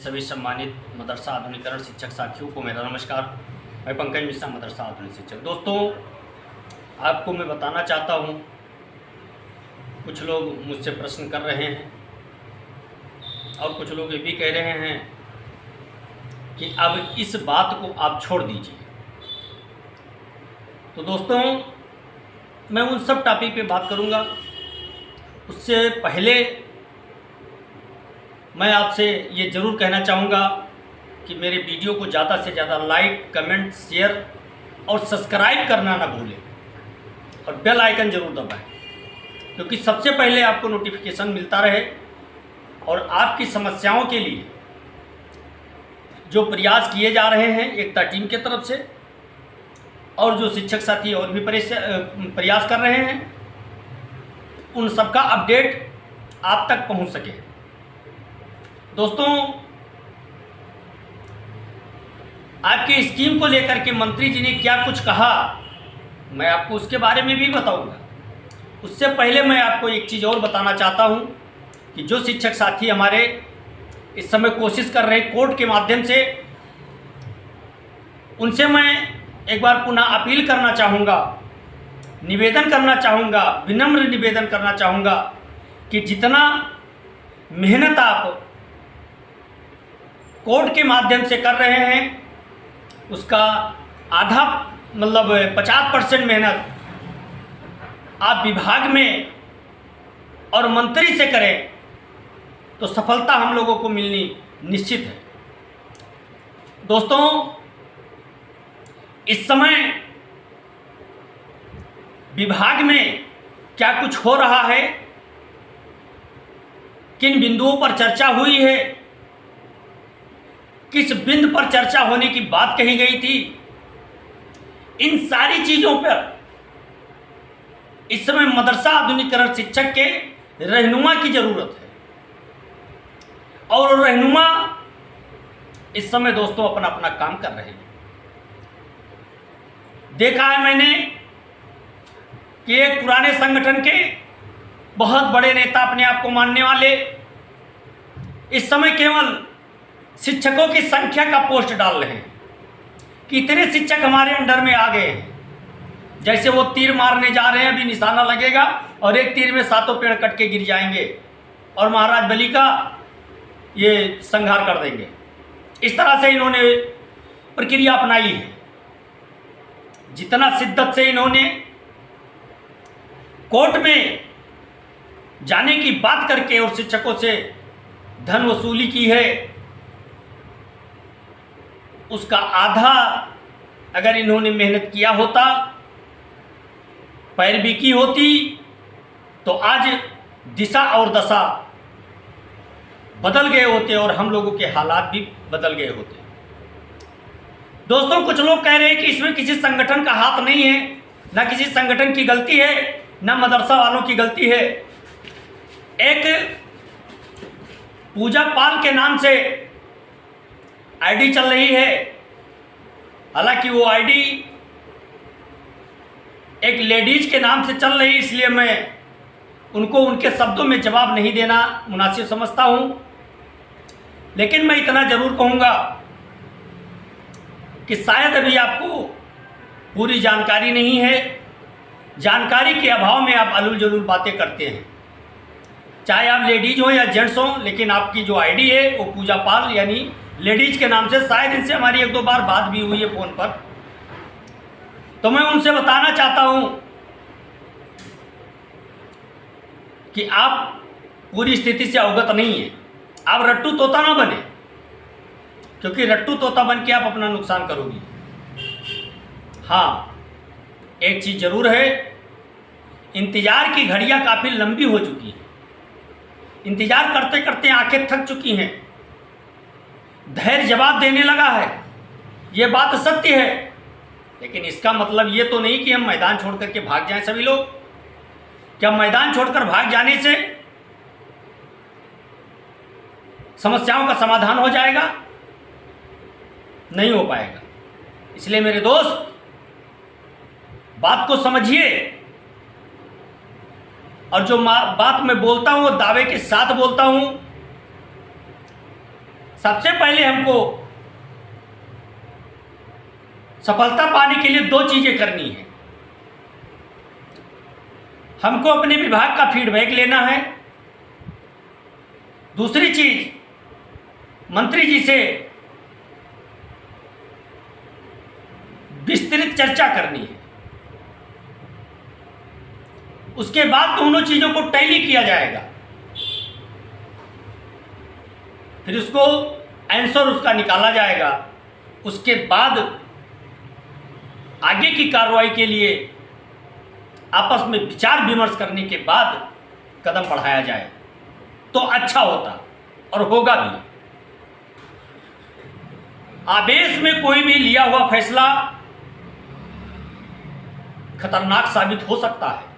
सभी सम्मानित मदरसा आधुनिकरण शिक्षक साथियों को मेरा नमस्कार। मैं पंकज मिश्रा, मदरसा आधुनिक शिक्षक। दोस्तों, आपको मैं बताना चाहता हूँ, कुछ लोग मुझसे प्रश्न कर रहे हैं और कुछ लोग ये भी कह रहे हैं कि अब इस बात को आप छोड़ दीजिए। तो दोस्तों, मैं उन सब टॉपिक पे बात करूँगा। उससे पहले मैं आपसे ये ज़रूर कहना चाहूँगा कि मेरे वीडियो को ज़्यादा से ज़्यादा लाइक, कमेंट, शेयर और सब्सक्राइब करना ना भूलें और बेल आइकन ज़रूर दबाएं, क्योंकि सबसे पहले आपको नोटिफिकेशन मिलता रहे और आपकी समस्याओं के लिए जो प्रयास किए जा रहे हैं एकता टीम के तरफ से और जो शिक्षक साथी और भी प्रयास कर रहे हैं, उन सबका अपडेट आप तक पहुंच सके। दोस्तों, आपकी स्कीम को लेकर के मंत्री जी ने क्या कुछ कहा, मैं आपको उसके बारे में भी बताऊंगा। उससे पहले मैं आपको एक चीज़ और बताना चाहता हूं कि जो शिक्षक साथी हमारे इस समय कोशिश कर रहे हैं कोर्ट के माध्यम से, उनसे मैं एक बार पुनः अपील करना चाहूँगा, निवेदन करना चाहूँगा, विनम्र निवेदन करना चाहूँगा कि जितना मेहनत आप कोर्ट के माध्यम से कर रहे हैं, उसका आधा 50% मेहनत आप विभाग में और मंत्री से करें तो सफलता हम लोगों को मिलनी निश्चित है। दोस्तों, इस समय विभाग में क्या कुछ हो रहा है, किन बिंदुओं पर चर्चा हुई है, किस बिंदु पर चर्चा होने की बात कही गई थी, इन सारी चीजों पर इस समय मदरसा आधुनिकरण शिक्षक के रहनुमा की जरूरत है। और रहनुमा इस समय दोस्तों अपना अपना काम कर रहे हैं। देखा है मैंने कि एक पुराने संगठन के बहुत बड़े नेता, अपने आप को मानने वाले, इस समय केवल शिक्षकों की संख्या का पोस्ट डाल रहे हैं कि इतने शिक्षक हमारे अंडर में आ गए हैं। जैसे वो तीर मारने जा रहे हैं, अभी निशाना लगेगा और एक तीर में 7 पेड़ कट के गिर जाएंगे और महाराज बलि का ये संहार कर देंगे। इस तरह से इन्होंने प्रक्रिया अपनाई है। जितना शिद्दत से इन्होंने कोर्ट में जाने की बात करके और शिक्षकों से धन वसूली की है, उसका आधा अगर इन्होंने मेहनत किया होता, पैरवी की होती, तो आज दिशा और दशा बदल गए होते और हम लोगों के हालात भी बदल गए होते। दोस्तों, कुछ लोग कह रहे हैं कि इसमें किसी संगठन का हाथ नहीं है, ना किसी संगठन की गलती है, ना मदरसा वालों की गलती है। एक पूजा पाल के नाम से आईडी चल रही है। हालांकि वो आईडी एक लेडीज के नाम से चल रही है, इसलिए मैं उनको उनके शब्दों में जवाब नहीं देना मुनासिब समझता हूं। लेकिन मैं इतना जरूर कहूंगा कि शायद अभी आपको पूरी जानकारी नहीं है। जानकारी के अभाव में आप अलूल जलूल बातें करते हैं, चाहे आप लेडीज हो या जेंट्स हो। लेकिन आपकी जो आईडी है वो पूजा पाल यानी लेडीज के नाम से, शायद इनसे हमारी 1-2 बार बात भी हुई है फ़ोन पर। तो मैं उनसे बताना चाहता हूं कि आप पूरी स्थिति से अवगत नहीं है। आप रट्टू तोता ना बने, क्योंकि रट्टू तोता बन के आप अपना नुकसान करोगे। हाँ, एक चीज़ जरूर है, इंतजार की घड़ियां काफ़ी लंबी हो चुकी हैं। इंतजार करते करते आंखें थक चुकी हैं। धैर्य जवाब देने लगा है, ये बात सत्य है। लेकिन इसका मतलब ये तो नहीं कि हम मैदान छोड़ करके भाग जाएं सभी लोग। क्या मैदान छोड़कर भाग जाने से समस्याओं का समाधान हो जाएगा? नहीं हो पाएगा। इसलिए मेरे दोस्त, बात को समझिए और जो बात मैं बोलता हूं वो दावे के साथ बोलता हूं। सबसे पहले हमको सफलता पाने के लिए 2 चीज़ें करनी है। हमको अपने विभाग का फीडबैक लेना है। दूसरी चीज, मंत्री जी से विस्तृत चर्चा करनी है। उसके बाद दोनों चीजों को टैली किया जाएगा, फिर उसको आंसर उसका निकाला जाएगा। उसके बाद आगे की कार्रवाई के लिए आपस में विचार विमर्श करने के बाद कदम बढ़ाया जाए तो अच्छा होता और होगा भी। आवेश में कोई भी लिया हुआ फैसला खतरनाक साबित हो सकता है।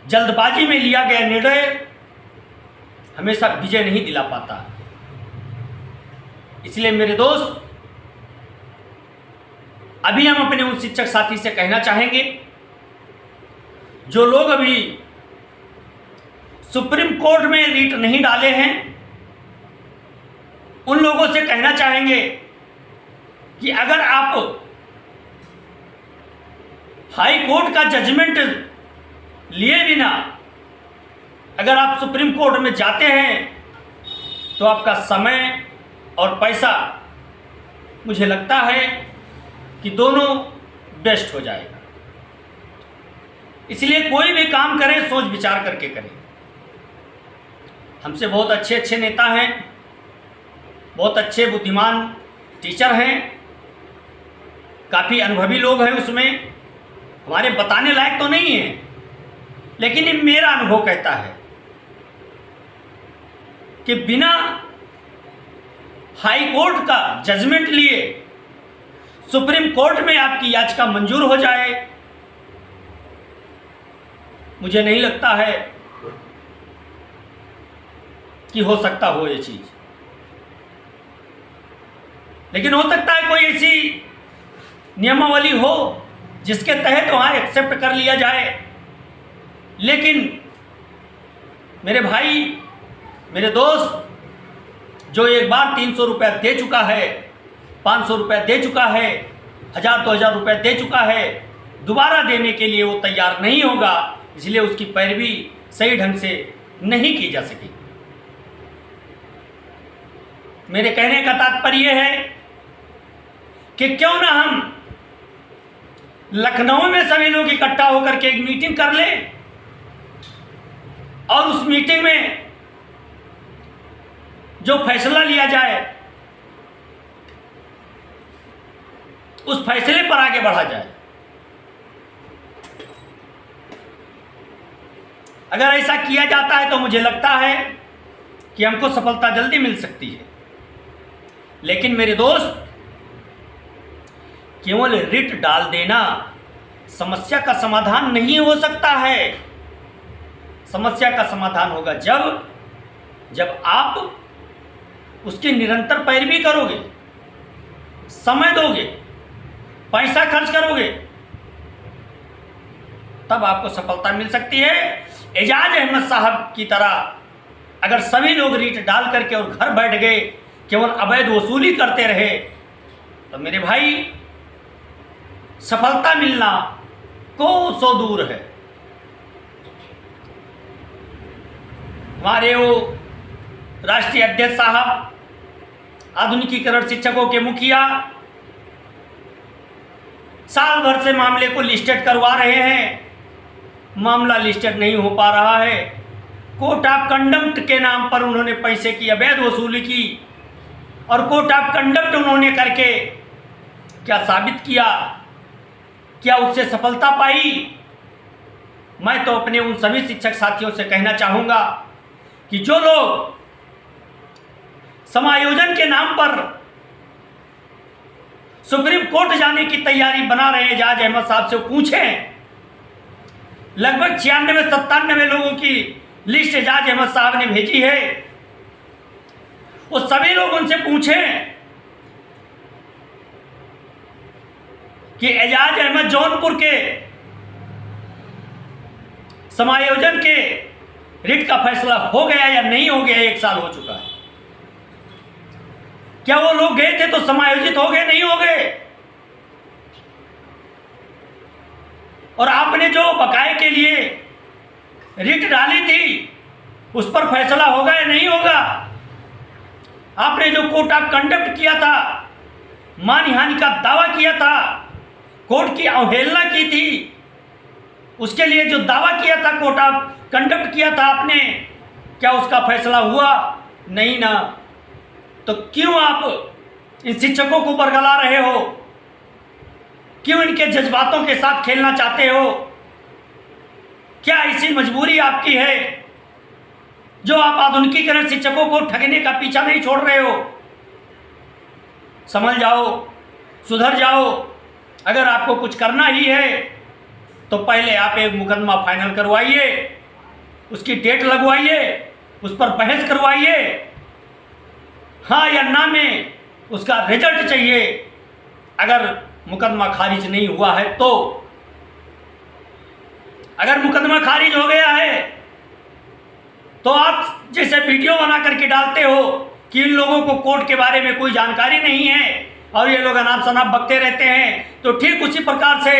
जल्दबाजी में लिया गया निर्णय हमेशा विजय नहीं दिला पाता। इसलिए मेरे दोस्त, अभी हम अपने उन शिक्षक साथी से कहना चाहेंगे जो लोग अभी सुप्रीम कोर्ट में रीट नहीं डाले हैं, उन लोगों से कहना चाहेंगे कि अगर आप हाई कोर्ट का जजमेंट लिए बिना अगर आप सुप्रीम कोर्ट में जाते हैं तो आपका समय और पैसा, मुझे लगता है कि दोनों बेस्ट हो जाएगा। इसलिए कोई भी काम करें सोच विचार करके करें। हमसे बहुत अच्छे अच्छे नेता हैं, बहुत अच्छे बुद्धिमान टीचर हैं, काफ़ी अनुभवी लोग हैं उसमें, हमारे बताने लायक तो नहीं है, लेकिन ये मेरा अनुभव कहता है कि बिना हाई कोर्ट का जजमेंट लिए सुप्रीम कोर्ट में आपकी याचिका मंजूर हो जाए, मुझे नहीं लगता है कि हो सकता हो ये चीज। लेकिन हो सकता है कोई ऐसी नियमावली हो जिसके तहत वहां एक्सेप्ट कर लिया जाए। लेकिन मेरे भाई, मेरे दोस्त, जो एक बार 300 रुपया दे चुका है, 500 रुपया दे चुका है, 1000-2000 रुपया दे चुका है, दोबारा देने के लिए वो तैयार नहीं होगा। इसलिए उसकी पैरवी सही ढंग से नहीं की जा सकी। मेरे कहने का तात्पर्य है कि क्यों ना हम लखनऊ में सभी लोग इकट्ठा होकर के एक मीटिंग कर लें और उस मीटिंग में जो फैसला लिया जाए उस फैसले पर आगे बढ़ा जाए। अगर ऐसा किया जाता है तो मुझे लगता है कि हमको सफलता जल्दी मिल सकती है। लेकिन मेरे दोस्त, केवल रिट डाल देना समस्या का समाधान नहीं हो सकता है। समस्या का समाधान होगा जब आप उसकी निरंतर पैरवी करोगे, समय दोगे, पैसा खर्च करोगे, तब आपको सफलता मिल सकती है। एजाज अहमद साहब की तरह अगर सभी लोग रीट डाल करके और घर बैठ गए, केवल अवैध वसूली करते रहे, तो मेरे भाई सफलता मिलना कोसों दूर है। हमारे वो राष्ट्रीय अध्यक्ष साहब, आधुनिकीकरण शिक्षकों के मुखिया, साल भर से मामले को लिस्टेड करवा रहे हैं, मामला लिस्टेड नहीं हो पा रहा है। कोर्ट ऑफ कंडम्प्ट के नाम पर उन्होंने पैसे की अवैध वसूली की और कोर्ट ऑफ कंडम्प्ट उन्होंने करके क्या साबित किया? क्या उससे सफलता पाई? मैं तो अपने उन सभी शिक्षक साथियों से कहना चाहूँगा कि जो लोग समायोजन के नाम पर सुप्रीम कोर्ट जाने की तैयारी बना रहे हैं, एजाज अहमद साहब से पूछें। लगभग 96-97 लोगों की लिस्ट एजाज अहमद साहब ने भेजी है। वो सभी लोग उनसे पूछें कि एजाज अहमद जौनपुर के समायोजन के रिट का फैसला हो गया या नहीं हो गया। 1 साल हो चुका है। क्या वो लोग गए थे तो समायोजित हो गए? नहीं हो गए। और आपने जो बकाये के लिए रिट डाली थी उस पर फैसला होगा या नहीं होगा? आपने जो कोर्ट ऑफ कंडक्ट किया था, मानहानि का दावा किया था, कोर्ट की अवहेलना की थी, उसके लिए जो दावा किया था, कोर्ट ऑफ कंडक्ट किया था आपने, क्या उसका फैसला हुआ? नहीं ना। तो क्यों आप इन शिक्षकों को बरगला रहे हो? क्यों इनके जज्बातों के साथ खेलना चाहते हो? क्या ऐसी मजबूरी आपकी है जो आप आधुनिकीकरण शिक्षकों को ठगने का पीछा नहीं छोड़ रहे हो? समझ जाओ, सुधर जाओ। अगर आपको कुछ करना ही है तो पहले आप एक मुकदमा फाइनल करवाइए, उसकी डेट लगवाइए, उस पर बहस करवाइए, हाँ या ना में उसका रिजल्ट चाहिए। अगर मुकदमा खारिज नहीं हुआ है तो, अगर मुकदमा खारिज हो गया है तो आप जैसे वीडियो बना करके डालते हो कि इन लोगों को कोर्ट के बारे में कोई जानकारी नहीं है और ये लोग अनाप शनाप बकते रहते हैं, तो ठीक उसी प्रकार से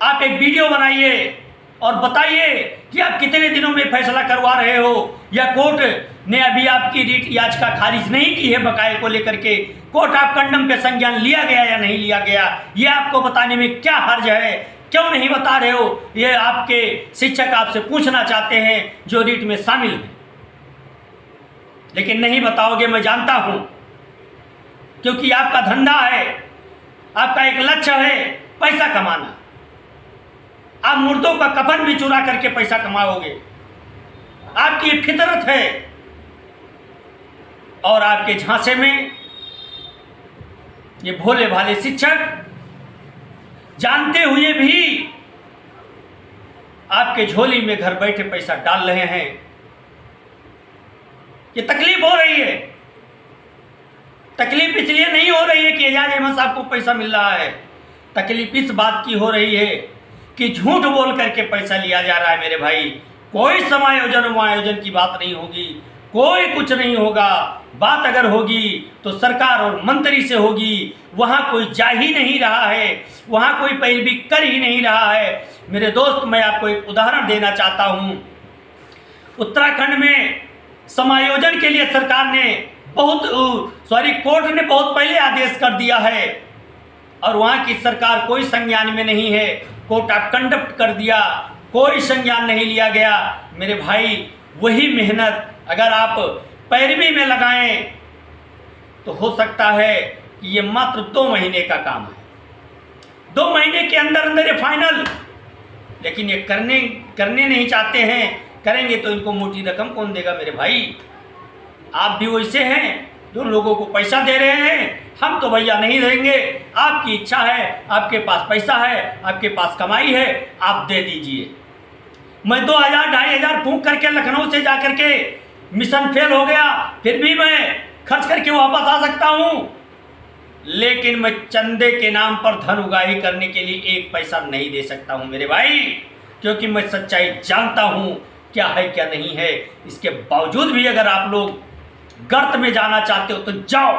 आप एक वीडियो बनाइए और बताइए कि आप कितने दिनों में फैसला करवा रहे हो, या कोर्ट ने अभी आपकी रिट याचिका खारिज नहीं की है बकाये को लेकर के, कोर्ट ऑफ कंडम पे संज्ञान लिया गया या नहीं लिया गया, ये आपको बताने में क्या हर्ज है? क्यों नहीं बता रहे हो? ये आपके शिक्षक आपसे पूछना चाहते हैं जो रिट में शामिल हैं, लेकिन नहीं बताओगे, मैं जानता हूं, क्योंकि आपका धंधा है, आपका एक लक्ष्य है पैसा कमाना। आप मुर्दों का कफन भी चुरा करके पैसा कमाओगे, आपकी ये फितरत है। और आपके झांसे में ये भोले भाले शिक्षक जानते हुए भी आपके झोली में घर बैठे पैसा डाल रहे हैं। ये तकलीफ हो रही है। तकलीफ इसलिए नहीं हो रही है कि एजाज अहमद साहब को पैसा मिल रहा है, तकलीफ इस बात की हो रही है कि झूठ बोल करके पैसा लिया जा रहा है। मेरे भाई, कोई समायोजन की बात नहीं होगी, कोई कुछ नहीं होगा। बात अगर होगी तो सरकार और मंत्री से होगी। वहाँ कोई जा ही नहीं रहा है, वहाँ कोई पैरवी कर ही नहीं रहा है। मेरे दोस्त, मैं आपको एक उदाहरण देना चाहता हूँ। उत्तराखंड में समायोजन के लिए सरकार ने कोर्ट ने बहुत पहले आदेश कर दिया है और वहाँ की सरकार कोई संज्ञान में नहीं है। कोर्ट ऑफ कंडक्ट कर दिया, कोई संज्ञान नहीं लिया गया। मेरे भाई, वही मेहनत अगर आप पैरवी में लगाएं तो हो सकता है कि ये मात्र 2 महीने का काम है, 2 महीने के अंदर अंदर ये फाइनल। लेकिन ये करने नहीं चाहते हैं। करेंगे तो इनको मोटी रकम कौन देगा? मेरे भाई, आप भी वैसे हैं जो लोगों को पैसा दे रहे हैं। हम तो भैया नहीं देंगे, आपकी इच्छा है, आपके पास पैसा है, आपके पास कमाई है, आप दे दीजिए। मैं 2000-2500 फूंक करके लखनऊ से जाकर के मिशन फेल हो गया, फिर भी मैं खर्च करके वापस आ सकता हूँ, लेकिन मैं चंदे के नाम पर धन उगाही करने के लिए 1 पैसा नहीं दे सकता हूँ मेरे भाई, क्योंकि मैं सच्चाई जानता हूँ क्या है क्या नहीं है। इसके बावजूद भी अगर आप लोग गर्त में जाना चाहते हो तो जाओ।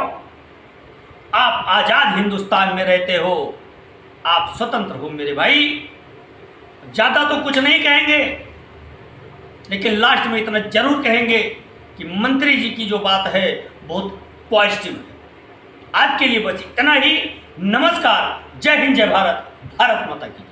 आप आज़ाद हिंदुस्तान में रहते हो, आप स्वतंत्र हो मेरे भाई। ज़्यादा तो कुछ नहीं कहेंगे, लेकिन लास्ट में इतना जरूर कहेंगे कि मंत्री जी की जो बात है बहुत पॉजिटिव है। आज के लिए बस इतना ही। नमस्कार, जय हिंद, जय भारत, भारत माता की।